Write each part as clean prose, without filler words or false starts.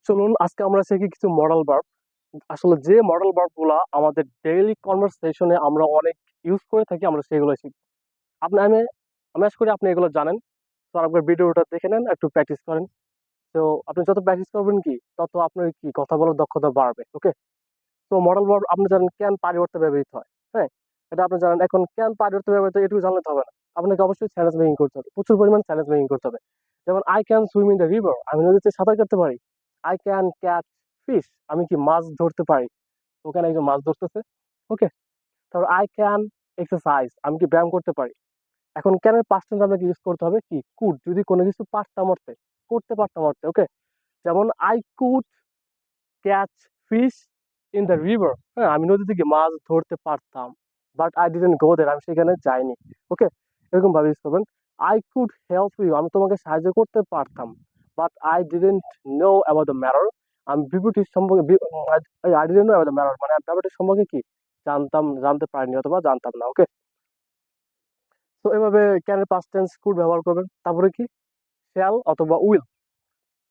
চলুন আজকে আমরা শিখি কিছু মডাল ভার্ব। আসলে যে মডাল ভার্ব গুলা আমাদের ডেইলি কনভারসেশনে আমরা অনেক ইউজ করে থাকি, আমরা সেগুলো শিখি। আপনি আমি আমি আশা করি আপনি এগুলো জানেন। তো আপনার ভিডিওটা দেখে নেন, একটু প্র্যাকটিস করেন। তো আপনি যত প্র্যাকটিস করবেন তত আপনার কথা বলার দক্ষতা বাড়বে। ওকে। তো মডাল ভার্ব আপনি জানেন ক্যান পরিবর্তে ব্যবহৃত হয়। হ্যাঁ, এটা আপনি জানেন। এখন ক্যান পরিবর্তে ব্যবহৃত হয়, এটুকু জানলে তো হবে না। আপনাকে অবশ্যই সেন্টেন্স মেকিং করতে হবে, প্রচুর পরিমাণ সেন্টেন্স মেকিং করতে হবে। যেমন I can swim in the river, আমি নদীতে সাঁতার কাটতে পারি। আই ক্যান ক্যাচ ফিশ, আমি কি মাছ ধরতে পারি। ওখানে একজন মাছ ধরতেছে। ওকে। তারপর আই ক্যান এক্সারসাইজ, আমি কি ব্যায়াম করতে পারি। এখন ক্যানের পাস্ট টেন্স আপনাকে ইউজ করতে হবে কি কুড, যদি কোনো কিছু পারতাম অর্থে, করতে পারতাম অর্থে। ওকে। যেমন I could catch fish in the river, হ্যাঁ আমি নদী থেকে মাছ ধরতে পারতাম, বাট আই ডিডন্ট গো দেয়ার, আমি সেখানে যাইনি। ওকে। এরকম ভাবে ইউজ করবেন। আই কুড হেল্প ইউ, আমি তোমাকে সাহায্য করতে পারতাম, but I didn't know about the matter, আমি বিবৃতির সম্পর্কে I didn't know about the matter মানে ব্যাপারটির সম্পর্কে কি জানতে পারিনি অথবা জানতাম না। ওকে। তো এভাবে ক্যানের পাস্ট টেন্স কুড ব্যবহার করবেন। তারপরে কি শ্যাল অথবা উইল।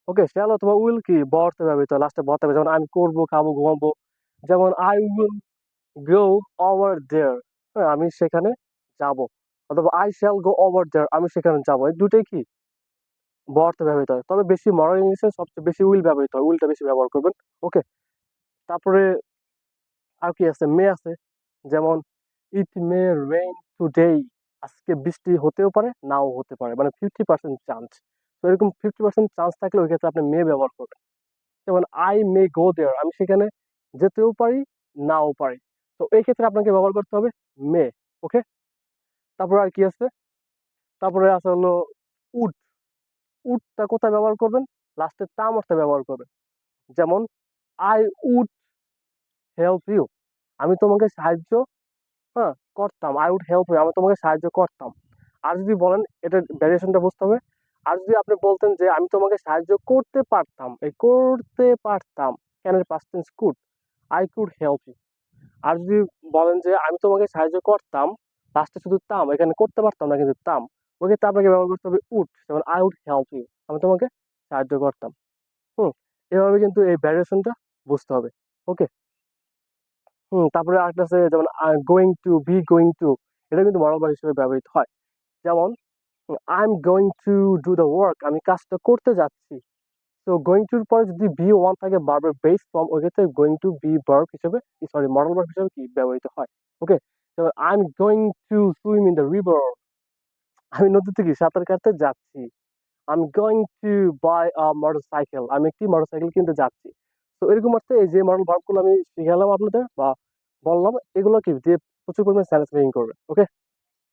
ওকে, শ্যাল অথবা উইল কি বর্তে ব্যবহৃত, লাস্টে বর্তে ব্যবহৃত। যেমন আমি করবো, খাবো, ঘুমাবো। যেমন I will go over there, হ্যাঁ আমি সেখানে যাব। অথবা I shall go over there, আমি সেখানে যাবো। এই দুটোই কি বর্তে ব্যবহৃত হয়। তবে বেশি মডার্ন ইংলিশে সবচেয়ে বেশি উইল ব্যবহৃত হয়, উইলটা বেশি ব্যবহার করবেন। ওকে। তারপরে আর কি আছে, মে আছে। যেমন ইট মে রেইন টুডে, আজকে বৃষ্টি হতেও পারে নাও হতে পারে, মানে 50% চান্স। তো এরকম 50% চান্স থাকলে ওই ক্ষেত্রে আপনি মে ব্যবহার করবেন। যেমন আই মে গো দেয়ার, আমি সেখানে যেতেও পারি নাও পারি। তো এই ক্ষেত্রে আপনাকে ব্যবহার করতে হবে মে। ওকে। তারপরে আর কি আছে, তারপরে আছে হলো উড। উডটা কোথায় ব্যবহার করবেন, লাস্টে তাম অর্থে ব্যবহার করবেন। যেমন আই উড হেল্প ইউ, আমি তোমাকে সাহায্য, হ্যাঁ করতাম। আই উড হেল্প ইউ, আমি তোমাকে সাহায্য করতাম। আর যদি বলেন, এটা ভ্যারিয়েশনটা বুঝতে হবে। আর যদি আপনি বলতেন যে আমি তোমাকে সাহায্য করতে পারতাম, এই করতে পারতাম ক্যানের past tense could, I could help you. আর যদি বলেন যে আমি তোমাকে সাহায্য করতাম, লাস্টে শুধু তাম, এখানে করতে পারতাম না কিন্তু তাম, ওই ক্ষেত্রে আপনাকে ব্যবহার করতে হবে উড। যেমন আই উড হেল্প ইউ, আমি তোমাকে সাহায্য করতাম। হুম। এভাবে কিন্তু এই ভ্যারিয়েশনটা বুঝতে হবে। ওকে। তারপরে আরেকটা আছে, যেমন going to, be going to, এটা কিন্তু মডাল ভার্ব হিসেবে ব্যবহৃত হয়। যেমন I am going to do the work, আমি কাজটা করতে যাচ্ছি। তো গোয়িং টুর পরে যদি বি ওয়ান থাকে ভার্বের বেস ফর্ম, ওই ক্ষেত্রে গোয়িং টু বি ভার্ব হিসেবে, সরি মডাল ভার্ব হিসেবে কি ব্যবহৃত হয়। ওকে। যেমন I am going to swim in the river, আমি নদীতে কি সাঁতার কাটতে যাচ্ছি। I am going to buy a motorcycle, আমি একটি মোটরসাইকেল কিনতে যাচ্ছি। তো এরকম অর্থে এই যে মডেল ভার্বগুলো আমি শিখালাম আপনাদের বা বললাম, এগুলো কি দিয়ে প্রচুর পরিমাণে সেন্স মেকিং করবে। ওকে।